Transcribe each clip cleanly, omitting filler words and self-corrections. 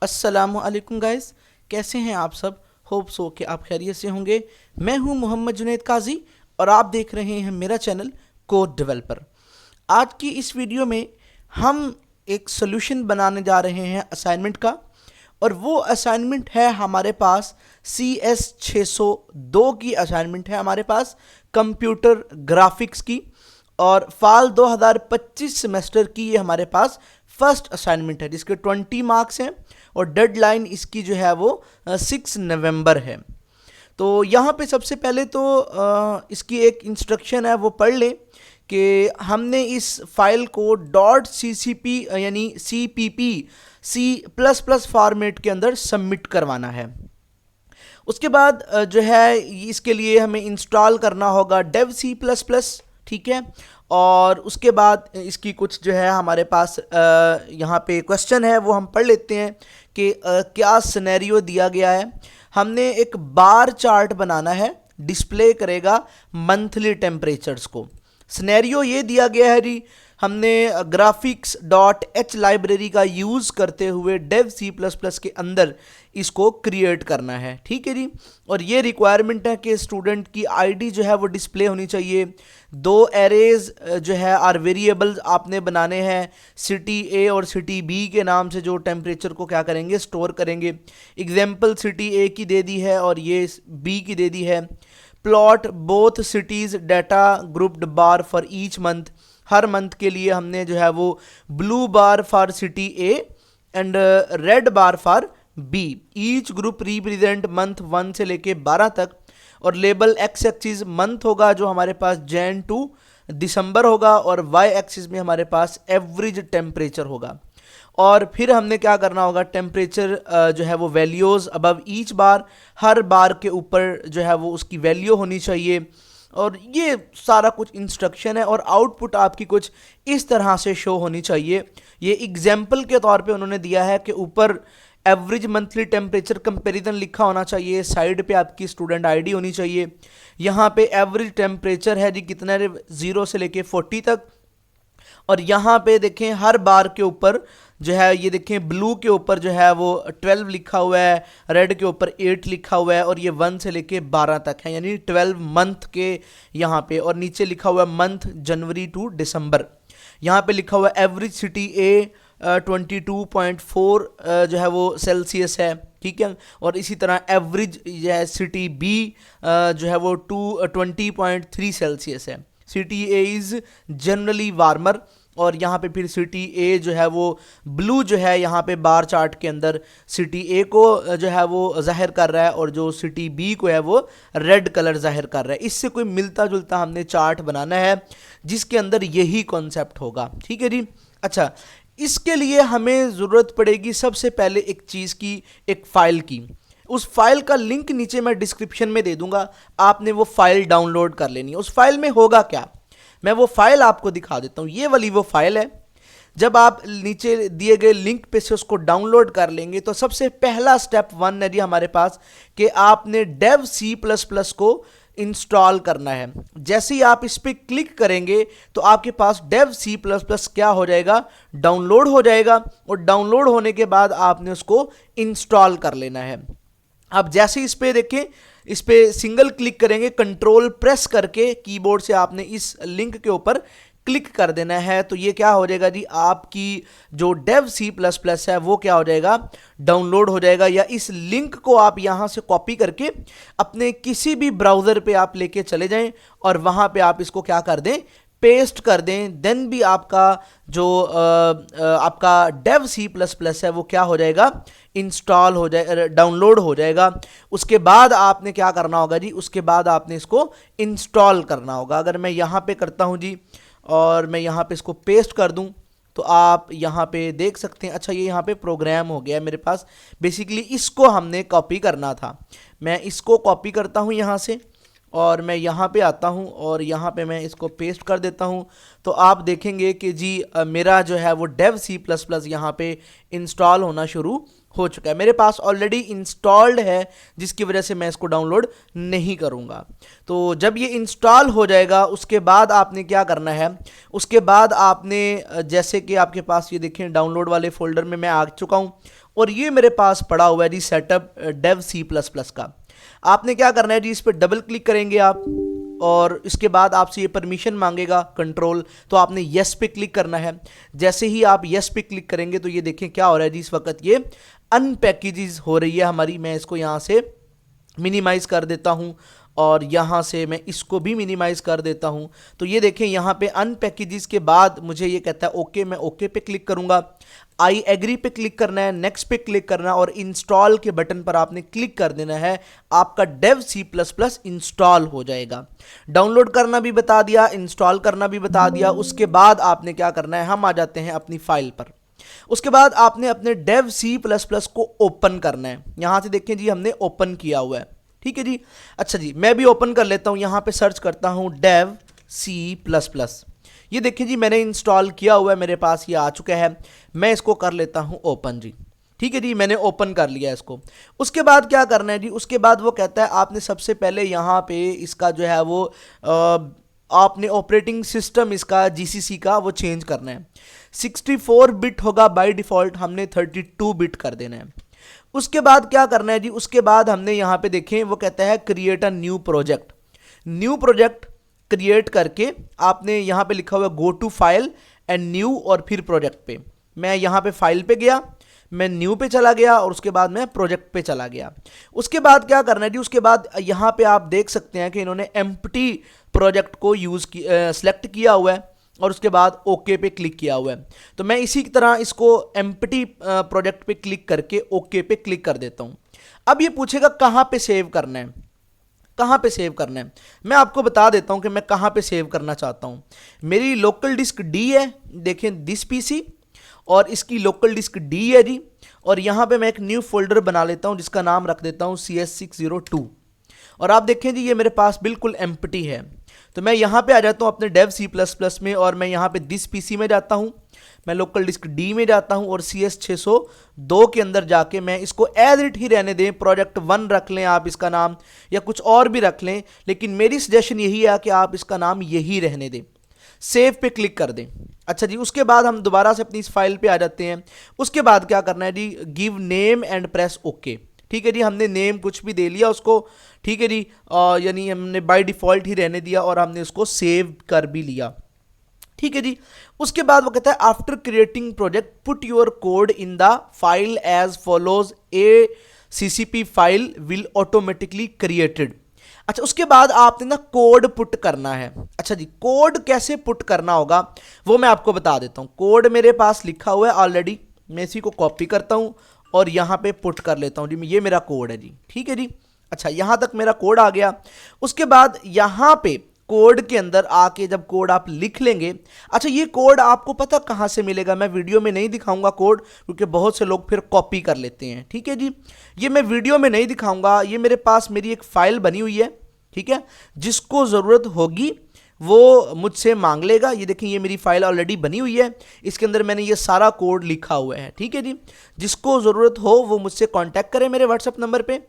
अस्सलामुअलैकुम गाइस, कैसे हैं आप सब। होप सो कि आप खैरियत से होंगे। मैं हूं मोहम्मद जुनैद काजी और आप देख रहे हैं मेरा चैनल कोड डेवलपर। आज की इस वीडियो में हम एक सोल्यूशन बनाने जा रहे हैं असाइनमेंट का, और वो असाइनमेंट है हमारे पास CS 602 की असाइनमेंट है हमारे पास कंप्यूटर ग्राफिक्स की, और फाल 2025 सेमेस्टर की ये हमारे पास फर्स्ट असाइनमेंट है जिसके 20 मार्क्स हैं और डेडलाइन इसकी जो है वो 6 नवंबर है। तो यहाँ पे सबसे पहले तो इसकी एक इंस्ट्रक्शन है वो पढ़ लें कि हमने इस फाइल को .ccp यानी CPP C++ फॉर्मेट के अंदर सबमिट करवाना है। उसके बाद जो है इसके लिए हमें इंस्टॉल करना होगा डेव C++, ठीक है। और उसके बाद इसकी कुछ जो है हमारे पास यहाँ पे क्वेश्चन है वो हम पढ़ लेते हैं कि क्या सिनेरियो दिया गया है। हमने एक बार चार्ट बनाना है, डिस्प्ले करेगा मंथली टेम्परेचर्स को। सिनेरियो ये दिया गया है जी, हमने graphics.h लाइब्रेरी का यूज़ करते हुए डेव C++ के अंदर इसको क्रिएट करना है, ठीक है जी। और ये रिक्वायरमेंट है कि स्टूडेंट की आईडी जो है वो डिस्प्ले होनी चाहिए। 2 एरेज जो है आर वेरिएबल्स आपने बनाने हैं, सिटी ए और सिटी बी के नाम से, जो टेम्परेचर को क्या करेंगे, स्टोर करेंगे। एग्जाम्पल सिटी ए की दे दी है और ये बी की दे दी है। Plot both cities data grouped bar for each month, हर मंथ के लिए हमने जो है वो blue bar for city A and red bar for B. Each group represent month 1 से लेके 12 तक। और लेबल एक्स एक्सिस मंथ होगा जो हमारे पास जैन टू दिसंबर होगा, और वाई एक्सिस में हमारे पास एवरेज टेम्परेचर होगा। और फिर हमने क्या करना होगा, टेम्परेचर जो है वो वैल्यूज़ अबव ईच बार, हर बार के ऊपर जो है वो उसकी वैल्यू होनी चाहिए। और ये सारा कुछ इंस्ट्रक्शन है और आउटपुट आपकी कुछ इस तरह से शो होनी चाहिए। ये एग्जाम्पल के तौर पे उन्होंने दिया है कि ऊपर एवरेज मंथली टेम्परेचर कंपैरिजन लिखा होना चाहिए, साइड पे आपकी स्टूडेंट आईडी होनी चाहिए। यहाँ पे एवरेज टेम्परेचर है जी कितना है, 0 से लेके 40 तक। और यहाँ पे देखें हर बार के ऊपर जो है, ये देखें ब्लू के ऊपर जो है वो 12 लिखा हुआ है, रेड के ऊपर 8 लिखा हुआ है, और ये 1 से लेके 12 तक है, यानी 12 मंथ के यहाँ पे। और नीचे लिखा हुआ है मंथ जनवरी टू दिसंबर। यहाँ पे लिखा हुआ है एवरेज सिटी ए 22.4 जो है वो सेल्सियस है, ठीक है। और इसी तरह एवरेज जो है सिटी बी जो है वो 20.3 सेल्सियस है। City A is generally warmer. और यहाँ पे फिर सिटी ए जो है वो ब्लू जो है यहाँ पे बार चार्ट के अंदर सिटी ए को जो है वो जाहिर कर रहा है, और जो सिटी बी को है वो रेड कलर जाहिर कर रहा है। इससे कोई मिलता जुलता हमने चार्ट बनाना है जिसके अंदर यही कॉन्सेप्ट होगा, ठीक है जी। अच्छा, इसके लिए हमें ज़रूरत पड़ेगी सबसे पहले एक चीज़ की, एक फ़ाइल की। उस फाइल का लिंक नीचे मैं डिस्क्रिप्शन में दे दूंगा, आपने वो फाइल डाउनलोड कर लेनी है। उस फाइल में होगा क्या, मैं वो फाइल आपको दिखा देता हूँ। ये वाली वो फाइल है। जब आप नीचे दिए गए लिंक पे से उसको डाउनलोड कर लेंगे तो सबसे पहला स्टेप 1 है जी हमारे पास कि आपने डेव C++ को इंस्टॉल करना है। जैसे ही आप इस पर क्लिक करेंगे तो आपके पास डेव C++ क्या हो जाएगा, डाउनलोड हो जाएगा। और डाउनलोड होने के बाद आपने उसको इंस्टॉल कर लेना है। अब जैसे इस पे देखें, इस पे सिंगल क्लिक करेंगे, कंट्रोल प्रेस करके कीबोर्ड से आपने इस लिंक के ऊपर क्लिक कर देना है। तो ये क्या हो जाएगा जी, आपकी जो डेव C++ है वो क्या हो जाएगा, डाउनलोड हो जाएगा। या इस लिंक को आप यहाँ से कॉपी करके अपने किसी भी ब्राउज़र पे आप लेके चले जाएं और वहाँ पे आप इसको क्या कर दें, पेस्ट कर दें। देन भी आपका जो आपका डेव C++ है वो क्या हो जाएगा, इंस्टॉल हो जाए, डाउनलोड हो जाएगा। उसके बाद आपने क्या करना होगा जी, उसके बाद आपने इसको इंस्टॉल करना होगा। अगर मैं यहाँ पे करता हूँ जी और मैं यहाँ पे इसको पेस्ट कर दूँ तो आप यहाँ पे देख सकते हैं। अच्छा, ये यहाँ पे प्रोग्राम हो गया मेरे पास। बेसिकली इसको हमने कॉपी करना था। मैं इसको कॉपी करता हूँ यहाँ से और मैं यहाँ पे आता हूँ और यहाँ पे मैं इसको पेस्ट कर देता हूँ। तो आप देखेंगे कि जी मेरा जो है वो डेव सी प्लस प्लस यहाँ पे इंस्टॉल होना शुरू हो चुका है। मेरे पास ऑलरेडी इंस्टॉल्ड है, जिसकी वजह से मैं इसको डाउनलोड नहीं करूँगा। तो जब ये इंस्टॉल हो जाएगा उसके बाद आपने क्या करना है, उसके बाद आपने जैसे कि आपके पास ये देखें डाउनलोड वाले फोल्डर में मैं आ चुका हूँ और ये मेरे पास पड़ा हुआ है जी setup Dev C plus plus का। आपने क्या करना है जी, इस पर डबल क्लिक करेंगे आप और इसके बाद आपसे ये परमिशन मांगेगा कंट्रोल, तो आपने येस पे क्लिक करना है। जैसे ही आप येस पे क्लिक करेंगे तो ये देखें क्या हो रहा है जी, इस वक्त ये अनपैकेजेस हो रही है हमारी। मैं इसको यहाँ से मिनिमाइज़ कर देता हूँ और यहाँ से मैं इसको भी मिनिमाइज़ कर देता हूँ। तो ये देखें यहाँ पे अनपैकेजेस के बाद मुझे ये कहता है ओके, मैं ओके पे क्लिक करूँगा। आई एग्री पे क्लिक करना है, नेक्स्ट पे क्लिक करना है और इंस्टॉल के बटन पर आपने क्लिक कर देना है। आपका Dev C plus plus install हो जाएगा। डाउनलोड करना भी बता दिया, इंस्टॉल करना भी बता दिया। उसके बाद आपने क्या करना है, हम आ जाते हैं अपनी फाइल पर। उसके बाद आपने अपने डेव सी प्लस प्लस को ओपन करना है। यहां से देखें जी हमने ओपन किया हुआ है, ठीक है जी। अच्छा जी, मैं भी ओपन कर लेता हूं। यहां पे सर्च करता हूं डेव सी प्लस प्लस। ये देखिए जी मैंने इंस्टॉल किया हुआ है, मेरे पास ये आ चुका है। मैं इसको कर लेता हूं ओपन जी, ठीक है जी, मैंने ओपन कर लिया इसको। उसके बाद क्या करना है जी, उसके बाद वो कहता है आपने सबसे पहले यहाँ पे इसका जो है वो आपने ऑपरेटिंग सिस्टम इसका जीसीसी का वो चेंज करना है। 64 बिट होगा बाय डिफ़ॉल्ट, हमने 32 बिट कर देना है। उसके बाद क्या करना है जी, उसके बाद हमने यहाँ पे देखें वो कहता है create a new project. New project create करके आपने यहाँ पे लिखा हुआ है go to file and new और फिर प्रोजेक्ट पे। मैं यहाँ पे फाइल पे गया, मैं न्यू पे चला गया और उसके बाद मैं प्रोजेक्ट पे चला गया। उसके बाद क्या करना है जी, उसके बाद यहाँ पे आप देख सकते हैं कि इन्होंने एम्प्टी प्रोजेक्ट को सेलेक्ट किया हुआ है और उसके बाद ओके पे क्लिक किया हुआ है। तो मैं इसी की तरह इसको एम्प्टी प्रोजेक्ट पे क्लिक करके ओके पे क्लिक कर देता हूँ। अब ये पूछेगा कहाँ पे सेव करना है, कहाँ पे सेव करना है। मैं आपको बता देता हूँ कि मैं कहाँ पे सेव करना चाहता हूँ। मेरी लोकल डिस्क डी है, देखें दिस पीसी, और इसकी लोकल डिस्क डी है जी। और यहाँ पे मैं एक न्यू फोल्डर बना लेता हूँ जिसका नाम रख देता हूँ CS602। और आप देखें जी ये मेरे पास बिल्कुल एम्प्टी है। तो मैं यहाँ पे आ जाता हूँ अपने डेव सी प्लस प्लस में और मैं यहाँ पे दिस पीसी में जाता हूँ, मैं लोकल डिस्क डी में जाता हूँ और CS602 के अंदर जाके मैं इसको एज इट ही रहने दें। प्रोजेक्ट 1 रख लें आप इसका नाम, या कुछ और भी रख लें, लेकिन मेरी सजेशन यही है कि आप इसका नाम यही रहने दें। सेव पे क्लिक कर दें। अच्छा जी, उसके बाद हम दोबारा से अपनी इस फाइल पे आ जाते हैं। उसके बाद क्या करना है जी, give name and press okay. ठीक है जी, हमने नेम कुछ भी दे लिया उसको, ठीक है जी, यानी हमने बाय डिफ़ॉल्ट ही रहने दिया और हमने उसको सेव कर भी लिया, ठीक है जी। उसके बाद वो कहता है after creating project put your code in the file as follows, a CCP file will automatically created. अच्छा, उसके बाद आपने ना कोड पुट करना है। अच्छा जी, कोड कैसे पुट करना होगा वो मैं आपको बता देता हूँ। कोड मेरे पास लिखा हुआ है ऑलरेडी, मैं इसी को कॉपी करता हूँ और यहाँ पे पुट कर लेता हूँ जी। ये मेरा कोड है जी, ठीक है जी। अच्छा, यहाँ तक मेरा कोड आ गया। उसके बाद यहाँ पे कोड के अंदर आके जब कोड आप लिख लेंगे, अच्छा ये कोड आपको पता कहाँ से मिलेगा, मैं वीडियो में नहीं दिखाऊंगा कोड, क्योंकि बहुत से लोग फिर कॉपी कर लेते हैं, ठीक है जी। ये मैं वीडियो में नहीं दिखाऊंगा, ये मेरे पास मेरी एक फाइल बनी हुई है, ठीक है। जिसको ज़रूरत होगी वो मुझसे मांग लेगा। ये देखिए ये मेरी फाइल ऑलरेडी बनी हुई है, इसके अंदर मैंने ये सारा कोड लिखा हुआ है, ठीक है जी। जिसको ज़रूरत हो वो मुझसे कांटेक्ट करे मेरे व्हाट्सएप नंबर पे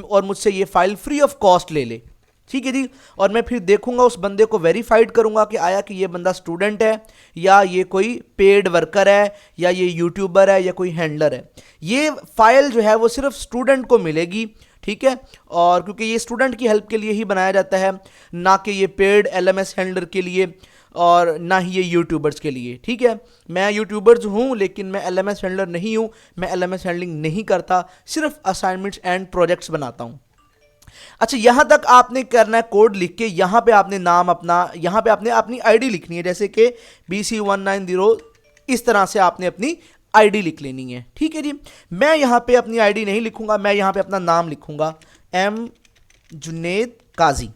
और मुझसे ये फाइल फ्री ऑफ कॉस्ट ले ले, ठीक है जी। और मैं फिर देखूंगा, उस बंदे को वेरीफाइड करूंगा कि आया कि ये बंदा स्टूडेंट है या ये कोई पेड वर्कर है या ये यूट्यूबर है या कोई हैंडलर है। ये फाइल जो है वो सिर्फ स्टूडेंट को मिलेगी, ठीक है। और क्योंकि ये स्टूडेंट की हेल्प के लिए ही बनाया जाता है, ना कि ये पेड LMS हैंडलर के लिए और ना ही ये यूट्यूबर्स के लिए, ठीक है। मैं यूट्यूबर्स हूँ लेकिन मैं LMS हैंडलर नहीं हूँ, मैं LMS हैंडलिंग नहीं करता, सिर्फ असाइनमेंट्स एंड प्रोजेक्ट्स बनाता हूँ। अच्छा, यहाँ तक आपने करना है कोड लिख के, यहाँ पे आपने नाम अपना, यहाँ पे आपने अपनी आईडी लिखनी है, जैसे कि BC190, इस तरह से आपने अपनी आईडी लिख लेनी है, ठीक है जी। मैं यहाँ पे अपनी आईडी नहीं लिखूंगा, मैं यहाँ पे अपना नाम लिखूंगा M जुनेद काजी,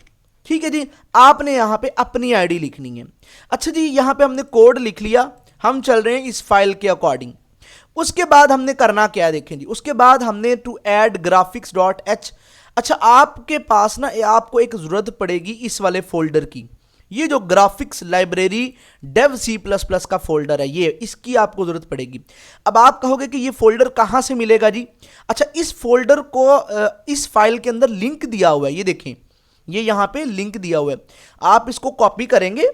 ठीक है जी। आपने यहाँ पे अपनी आईडी लिखनी है। अच्छा जी, यहाँ पे हमने कोड लिख लिया, हम चल रहे हैं इस फाइल के अकॉर्डिंग। उसके बाद हमने करना क्या है देखें जी, उसके बाद हमने टू ऐड graphics.h अच्छा, आपके पास ना आपको एक जरूरत पड़ेगी इस वाले फोल्डर की, ये जो graphics library Dev C plus plus का फोल्डर है, ये इसकी आपको जरूरत पड़ेगी। अब आप कहोगे कि ये फोल्डर कहां से मिलेगा जी? अच्छा, इस फोल्डर को इस फाइल के अंदर लिंक दिया हुआ है, ये देखें, ये यहां पे लिंक दिया हुआ है। आप इसको कॉपी करेंगे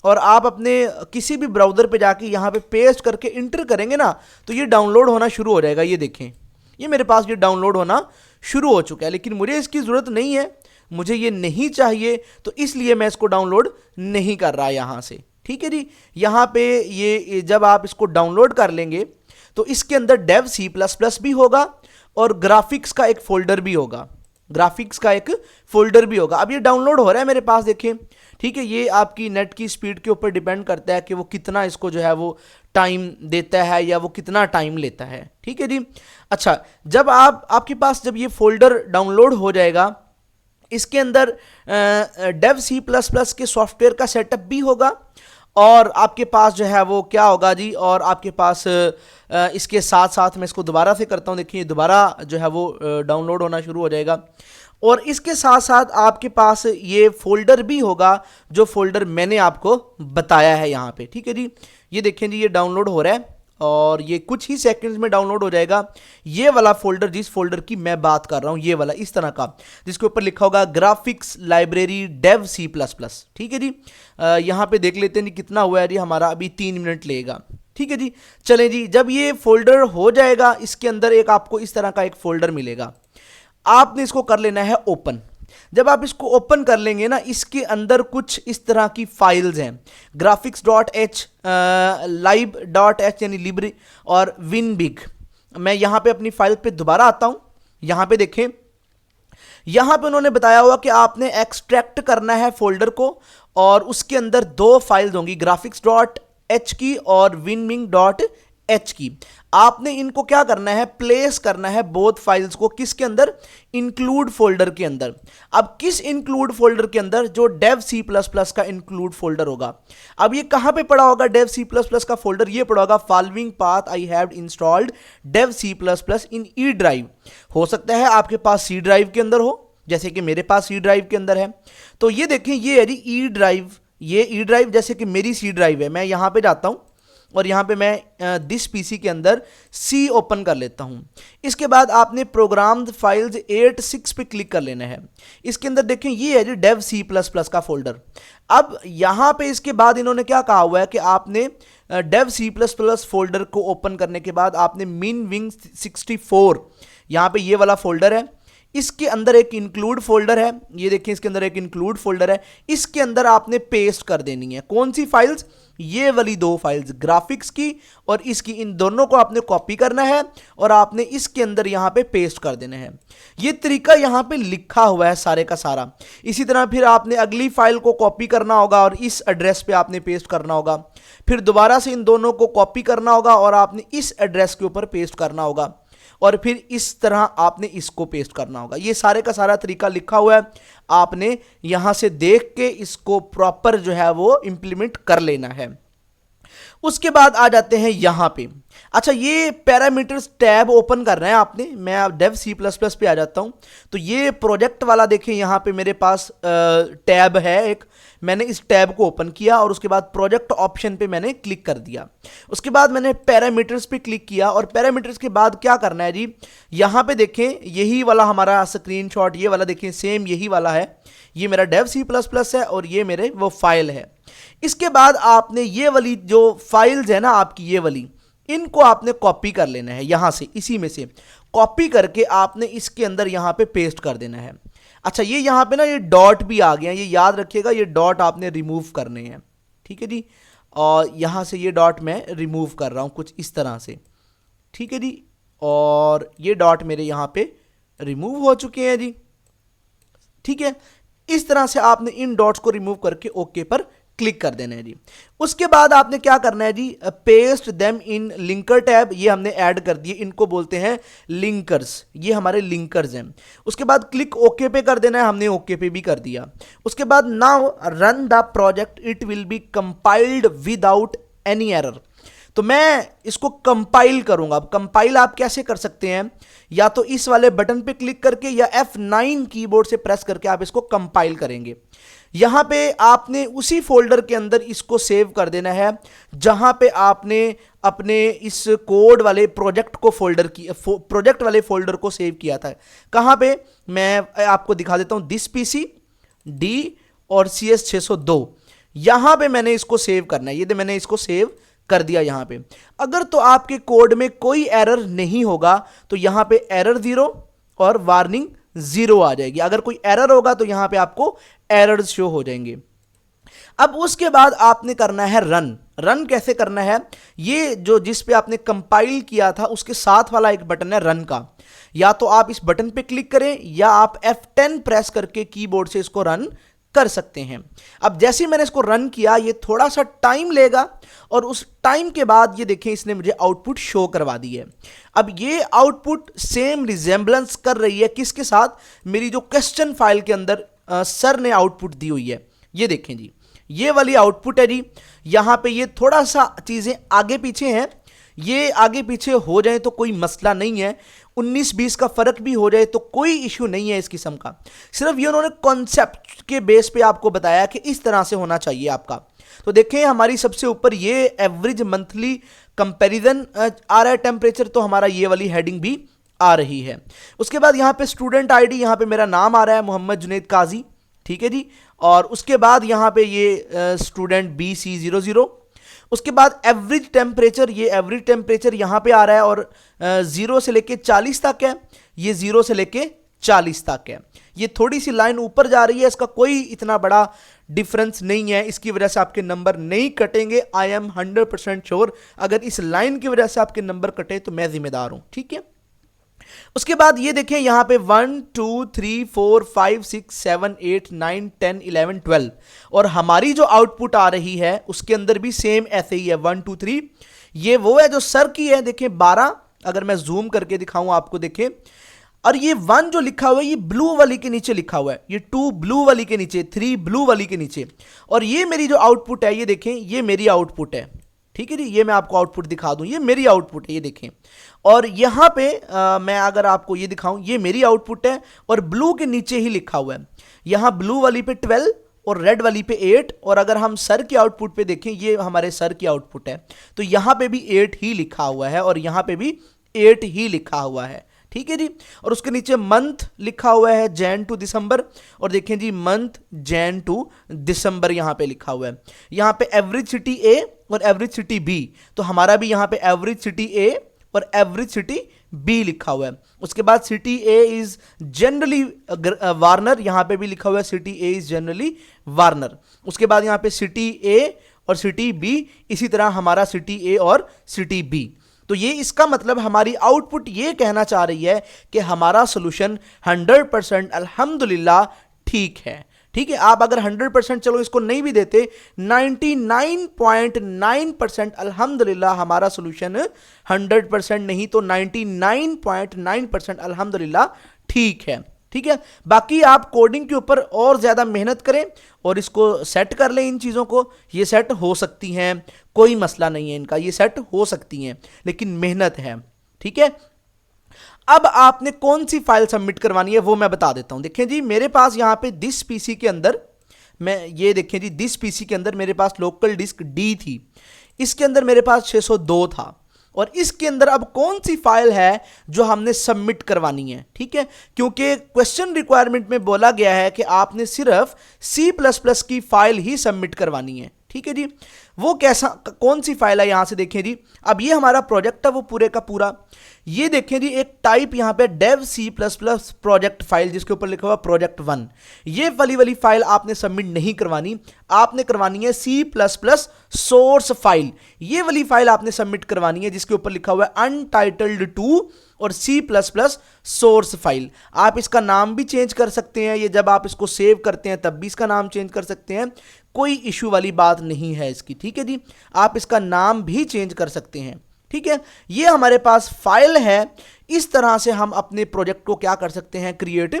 और आप अपने किसी भी ब्राउजर पे जाके यहां पे पेस्ट करके इंटर करेंगे ना, तो ये डाउनलोड होना शुरू हो जाएगा। ये देखें, ये मेरे पास ये डाउनलोड होना शुरू हो चुका है, लेकिन मुझे इसकी ज़रूरत नहीं है, मुझे ये नहीं चाहिए, तो इसलिए मैं इसको डाउनलोड नहीं कर रहा यहाँ से। ठीक है जी, यहाँ पे ये जब आप इसको डाउनलोड कर लेंगे तो इसके अंदर डेव सी प्लस प्लस भी होगा और ग्राफिक्स का एक फोल्डर भी होगा, ग्राफिक्स का एक फोल्डर भी होगा। अब ये डाउनलोड हो रहा है मेरे पास, देखें। ठीक है, ये आपकी नेट की स्पीड के ऊपर डिपेंड करता है कि वो कितना इसको जो है वो टाइम देता है या वो कितना टाइम लेता है। ठीक है जी। अच्छा, जब आपके पास जब ये फोल्डर डाउनलोड हो जाएगा, इसके अंदर डेव सी प्लस प्लस के सॉफ्टवेयर का सेटअप भी होगा और आपके पास जो है वो क्या होगा जी, और आपके पास इसके साथ साथ मैं इसको दोबारा से करता हूँ, देखिए दोबारा जो है वो डाउनलोड होना शुरू हो जाएगा। और इसके साथ साथ आपके पास ये फोल्डर भी होगा, जो फोल्डर मैंने आपको बताया है यहाँ पे। ठीक है जी, ये देखें जी, ये डाउनलोड हो रहा है और ये कुछ ही सेकंड्स में डाउनलोड हो जाएगा। ये वाला फोल्डर, जिस फोल्डर की मैं बात कर रहा हूँ, ये वाला इस तरह का, जिसके ऊपर लिखा होगा graphics library Dev C plus plus. ठीक है जी, यहाँ पे देख लेते हैं जी कितना हुआ है जी हमारा, अभी 3 मिनट लेगा। ठीक है जी, चलें जी, जब ये फोल्डर हो जाएगा, इसके अंदर एक आपको इस तरह का एक फोल्डर मिलेगा, आपने इसको कर लेना है ओपन। जब आप इसको ओपन कर लेंगे ना, इसके अंदर कुछ इस तरह की फाइल्स हैं, graphics dot H, live dot H यानी लिब्रे, और विनबिग। मैं यहाँ पे अपनी फाइल पे दोबारा आता हूँ, यहाँ पे देखें, यहाँ पे उन्होंने बताया हुआ कि आपने एक्सट्रैक्ट करना है फोल्डर को, और उसके अंदर 2 फाइल्स होंगी, ग्राफिक्स डॉट एच की और विनबिग डॉट एच की। आपने इनको क्या करना है, प्लेस करना है बोथ फाइल्स को, किसके अंदर, इंक्लूड फोल्डर के अंदर। अब किस इंक्लूड फोल्डर के अंदर, जो डेव सी प्लस प्लस का इंक्लूड फोल्डर होगा। अब ये कहां पे पड़ा होगा डेव सी प्लस प्लस का फोल्डर, ये पड़ा होगा following path I have installed Dev C plus plus in E drive. हो सकता है आपके पास सी ड्राइव के अंदर हो, जैसे कि मेरे पास सी ड्राइव के अंदर है। तो ये देखें, ये है जी ई ड्राइव, ये ई ड्राइव जैसे कि मेरी सी ड्राइव है, मैं यहां पे जाता हूं और यहाँ पे मैं दिस पीसी के अंदर सी ओपन कर लेता हूँ। इसके बाद आपने प्रोग्राम्ड फाइल्स 86 पे क्लिक कर लेना है। इसके अंदर देखें, ये है जो डेव सी प्लस प्लस का फोल्डर। अब यहाँ पे इसके बाद इन्होंने क्या कहा हुआ है कि आपने Dev C plus plus folder को ओपन करने के बाद आपने मिनविंग 64, यहाँ पे ये वाला फोल्डर है, इसके अंदर एक इंक्लूड फोल्डर है, ये देखिए इसके अंदर एक इंक्लूड फोल्डर है, इसके अंदर आपने पेस्ट कर देनी है कौन सी फाइल्स, ये वाली 2 फाइल्स, ग्राफिक्स की और इसकी, इन दोनों को आपने कॉपी करना है और आपने इसके अंदर यहां पे पेस्ट कर देना है। ये तरीका यहां पे लिखा हुआ है सारे का सारा। इसी तरह फिर आपने अगली फाइल को कॉपी करना होगा और इस एड्रेस पे आपने पेस्ट करना होगा, फिर दोबारा से इन दोनों को कॉपी करना होगा और आपने इस एड्रेस के ऊपर पेस्ट करना होगा, और फिर इस तरह आपने इसको पेस्ट करना होगा। ये सारे का सारा तरीका लिखा हुआ है, आपने यहां से देख के इसको प्रॉपर जो है वो इंप्लीमेंट कर लेना है। उसके बाद आ जाते हैं यहां पे। अच्छा, ये पैरामीटर्स टैब ओपन करना है आपने। मैं अब डेव सी प्लस प्लस पे आ जाता हूं, तो ये प्रोजेक्ट वाला देखें, यहां पे मेरे पास टैब है एक, मैंने इस टैब को ओपन किया और उसके बाद प्रोजेक्ट ऑप्शन पे मैंने क्लिक कर दिया। उसके बाद मैंने पैरामीटर्स पे क्लिक किया और पैरामीटर्स के बाद क्या करना है जी, यहां पे देखें यही वाला हमारा स्क्रीनशॉट, ये वाला देखें सेम यही वाला है, ये मेरा डेव सी प्लस प्लस है और ये मेरे वो फाइल है। इसके बाद आपने ये वाली जो फाइल्स है ना आपकी, ये वाली, इनको आपने कॉपी कर लेना है यहां से, इसी में से कॉपी करके आपने इसके अंदर यहां पे पेस्ट कर देना है। अच्छा, ये यहां पे ना ये डॉट भी आ गया, ये याद रखिएगा, ये डॉट आपने रिमूव करने हैं। ठीक है जी, और यहां से ये डॉट मैं रिमूव कर रहा हूं कुछ इस तरह से। ठीक है जी, और ये डॉट मेरे यहां पे रिमूव हो चुके हैं जी। ठीक है, इस तरह से आपने इन डॉट्स को रिमूव करके ओके पर क्लिक कर देना है जी। उसके बाद आपने क्या करना है जी, paste them in linker tab, ये हमने ऐड कर दिए, इनको बोलते हैं लिंकर्स, ये हमारे लिंकर्स हैं। उसके बाद क्लिक ओके पे कर देना है, हमने ओके पे भी कर दिया। उसके बाद now run the project, it will be compiled without any error. तो मैं इसको कंपाइल करूंगा। अब कंपाइल आप कैसे कर सकते हैं, या तो इस वाले बटन पे क्लिक करके या F9 कीबोर्ड से प्रेस करके आप इसको कंपाइल करेंगे। यहां पे आपने उसी फोल्डर के अंदर इसको सेव कर देना है जहां पे आपने अपने इस कोड वाले प्रोजेक्ट वाले फोल्डर को सेव किया था। कहां पे, मैं आपको दिखा देता हूं, दिस पीसी डी और CS602, यहां पे मैंने इसको सेव करना है। ये मैंने इसको सेव कर दिया यहां पे। अगर तो आपके कोड में कोई एरर नहीं होगा तो यहां पे एरर 0 और वार्निंग 0 आ जाएगी। अगर कोई एरर होगा तो यहां पे आपको एरर्स शो हो जाएंगे। अब उसके बाद आपने करना है रन कैसे करना है, ये जो जिस पे आपने कंपाइल किया था उसके साथ वाला एक बटन है रन का, या तो आप इस बटन पे क्लिक करें या आप F10 प्रेस करके कीबोर्ड से इसको रन कर सकते हैं। अब जैसे ही मैंने इसको रन किया, ये थोड़ा सा टाइम लेगा और उस टाइम के बाद ये देखें इसने मुझे आउटपुट शो करवा दी है। अब ये आउटपुट सेम रिजेंबलेंस कर रही है किसके साथ, मेरी जो क्वेश्चन फाइल के अंदर सर ने आउटपुट दी हुई है। ये देखें जी, ये वाली आउटपुट है जी। यहां पे ये थोड़ा सा चीजें आगे पीछे हैं, ये आगे पीछे हो जाए तो कोई मसला नहीं है, 19-20 का फर्क भी हो जाए तो कोई इश्यू नहीं है इस किस्म का। सिर्फ ये उन्होंने कॉन्सेप्ट के बेस पे आपको बताया कि इस तरह से होना चाहिए आपका। तो देखें हमारी सबसे ऊपर ये एवरेज मंथली कंपैरिजन आ रहा है टेम्परेचर, तो हमारा ये वाली हेडिंग भी आ रही है। उसके बाद यहाँ पे स्टूडेंट आईडी, यहाँ पे मेरा नाम आ रहा है मोहम्मद जुनैद काजी, ठीक है जी। और उसके बाद यहाँ पे ये स्टूडेंट BC00। उसके बाद एवरेज टेम्परेचर, ये एवरेज टेम्परेचर यहाँ पे आ रहा है और 0 से लेके 40 तक है, ये 0 से लेके 40 तक है। ये थोड़ी सी लाइन ऊपर जा रही है, इसका कोई इतना बड़ा डिफरेंस नहीं है, इसकी वजह से आपके नंबर नहीं कटेंगे। आई एम 100% श्योर, अगर इस लाइन की वजह से आपके नंबर कटे तो मैं जिम्मेदार हूं, ठीक है। उसके बाद ये देखें यहाँ पे 1 2 3 4 5 6 7 8 9 10 11 12 और हमारी जो आउटपुट आ रही है उसके अंदर भी सेम ऐसे ही है 1 2 3। ये वो है जो सर की है, देखें 12, अगर मैं जूम करके दिखाऊं आपको देखें, और ये 1 जो लिखा हुआ है ये ब्लू वाली के नीचे लिखा हुआ है, ये 2 ब्लू वाली के नीचे, 3 ब्लू वाली के नीचे, और ये मेरी जो आउटपुट है ये देखें, ये मेरी आउटपुट है, ठीक है जी। ये मैं आपको आउटपुट दिखा दूं, ये मेरी आउटपुट है, ये देखें। और यहां पे मैं अगर आपको ये दिखाऊं, ये मेरी आउटपुट है और ब्लू के नीचे ही लिखा हुआ है, यहां ब्लू वाली पे 12 और रेड वाली पे 8, और अगर हम सर की आउटपुट पे देखें, ये हमारे सर की आउटपुट है, तो यहां पे भी 8 ही लिखा हुआ है और यहां पे भी 8 ही लिखा हुआ है, ठीक है जी। और उसके नीचे मंथ लिखा हुआ है जैन टू दिसंबर, और देखें जी मंथ जैन टू दिसंबर यहां पे लिखा हुआ है। यहां पे एवरेज सिटी ए और एवरेज सिटी बी, तो हमारा भी यहां पे एवरेज सिटी ए और एवरेज सिटी बी लिखा हुआ है। उसके बाद city A is generally Warner, यहां पे भी लिखा हुआ है city A is generally Warner. उसके बाद यहां पे सिटी ए और सिटी बी, इसी तरह हमारा सिटी ए और सिटी बी। तो ये इसका मतलब हमारी आउटपुट ये कहना चाह रही है कि हमारा सोल्यूशन 100% अल्हम्दुलिल्लाह ठीक है, ठीक है। आप अगर 100% चलो इसको नहीं भी देते, 99.9% अल्हम्दुलिल्लाह हमारा सोल्यूशन 100% नहीं तो 99.9% अल्हम्दुलिल्लाह ठीक है, ठीक है। बाकी आप कोडिंग के ऊपर और ज्यादा मेहनत करें और इसको सेट कर लें, इन चीजों को, ये सेट हो सकती हैं, कोई मसला नहीं है इनका, ये सेट हो सकती हैं, लेकिन मेहनत है, ठीक है। अब आपने कौन सी फाइल सबमिट करवानी है वो मैं बता देता हूं। देखें जी, मेरे पास यहां पे दिस पीसी के अंदर, मैं ये देखें जी, दिस पीसी के अंदर मेरे पास लोकल डिस्क डी थी, इसके अंदर मेरे पास 602 था, और इसके अंदर अब कौन सी फाइल है जो हमने सबमिट करवानी है, ठीक है। क्योंकि क्वेश्चन रिक्वायरमेंट में बोला गया है कि आपने सिर्फ C++ की फाइल ही सबमिट करवानी है, ठीक है जी। वो कैसा, कौन सी फाइल है, यहां से देखें जी। अब ये हमारा प्रोजेक्ट है वो पूरे का पूरा, ये देखें जी, एक टाइप यहां पे डेव C++ प्रोजेक्ट फाइल जिसके ऊपर लिखा हुआ प्रोजेक्ट 1, ये वाली फाइल आपने सबमिट नहीं करवानी, आपने करवानी है C++ सोर्स फाइल, ये वाली फाइल आपने सबमिट करवानी है जिसके ऊपर लिखा हुआ है अनटाइटल्ड 2 और C++ सोर्स फाइल। आप इसका नाम भी चेंज कर सकते हैं, ये जब आप इसको सेव करते हैं तब भी इसका नाम चेंज कर सकते हैं, कोई इशू वाली बात नहीं है इसकी, ठीक है जी। आप इसका नाम भी चेंज कर सकते हैं, ठीक है, ये हमारे पास फाइल है। इस तरह से हम अपने प्रोजेक्ट को क्या कर सकते हैं, क्रिएट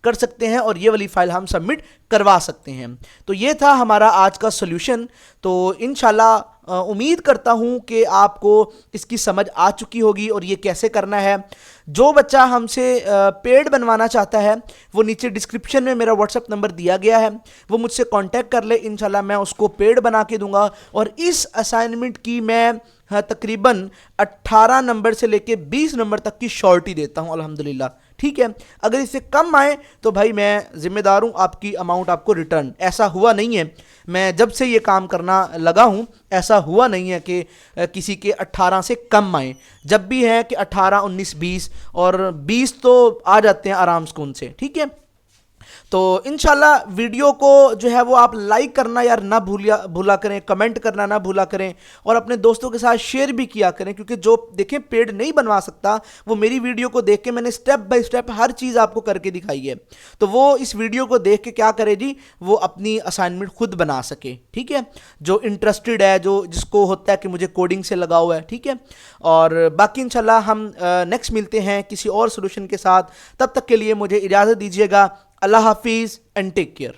कर सकते हैं और ये वाली फाइल हम सबमिट करवा सकते हैं। तो ये था हमारा आज का सॉल्यूशन। तो इंशाल्लाह उम्मीद करता हूँ कि आपको इसकी समझ आ चुकी होगी और ये कैसे करना है। जो बच्चा हमसे पेड बनवाना चाहता है वो नीचे डिस्क्रिप्शन में मेरा व्हाट्सएप नंबर दिया गया है, वो मुझसे कांटेक्ट कर ले, इंशाल्लाह मैं उसको पेड बना के दूंगा। और इस असाइनमेंट की मैं तकरीबन 18 नंबर से लेके 20 नंबर तक की शॉर्टी देता हूं अल्हम्दुलिल्लाह। ठीक है, अगर इससे कम आए तो भाई मैं जिम्मेदार हूं, आपकी अमाउंट आपको रिटर्न। ऐसा हुआ नहीं है, मैं जब से ये काम करना लगा हूं ऐसा हुआ नहीं है कि किसी के 18 से कम आए। जब भी है कि 18, 19, 20 और 20 तो आ जाते हैं आराम सुकून से। ठीक है, तो इंशाल्लाह वीडियो को जो है वो आप लाइक करना यार ना भूला करें, कमेंट करना ना भूला करें और अपने दोस्तों के साथ शेयर भी किया करें, क्योंकि जो देखें पेड नहीं बनवा सकता वो मेरी वीडियो को देख के मैंने स्टेप बाय स्टेप हर चीज़ आपको करके दिखाई है, तो वो इस वीडियो को देख के क्या करे जी, वो अपनी असाइनमेंट खुद बना सके। ठीक है, जो इंटरेस्टेड है, जो जिसको होता है कि मुझे कोडिंग से लगा हुआ है। ठीक है, और बाकी इंशाल्लाह हम नेक्स्ट मिलते हैं किसी और सोल्यूशन के साथ। तब तक के लिए मुझे इजाज़त दीजिएगा। अल्लाह हाफिज़ एंड टेक केयर।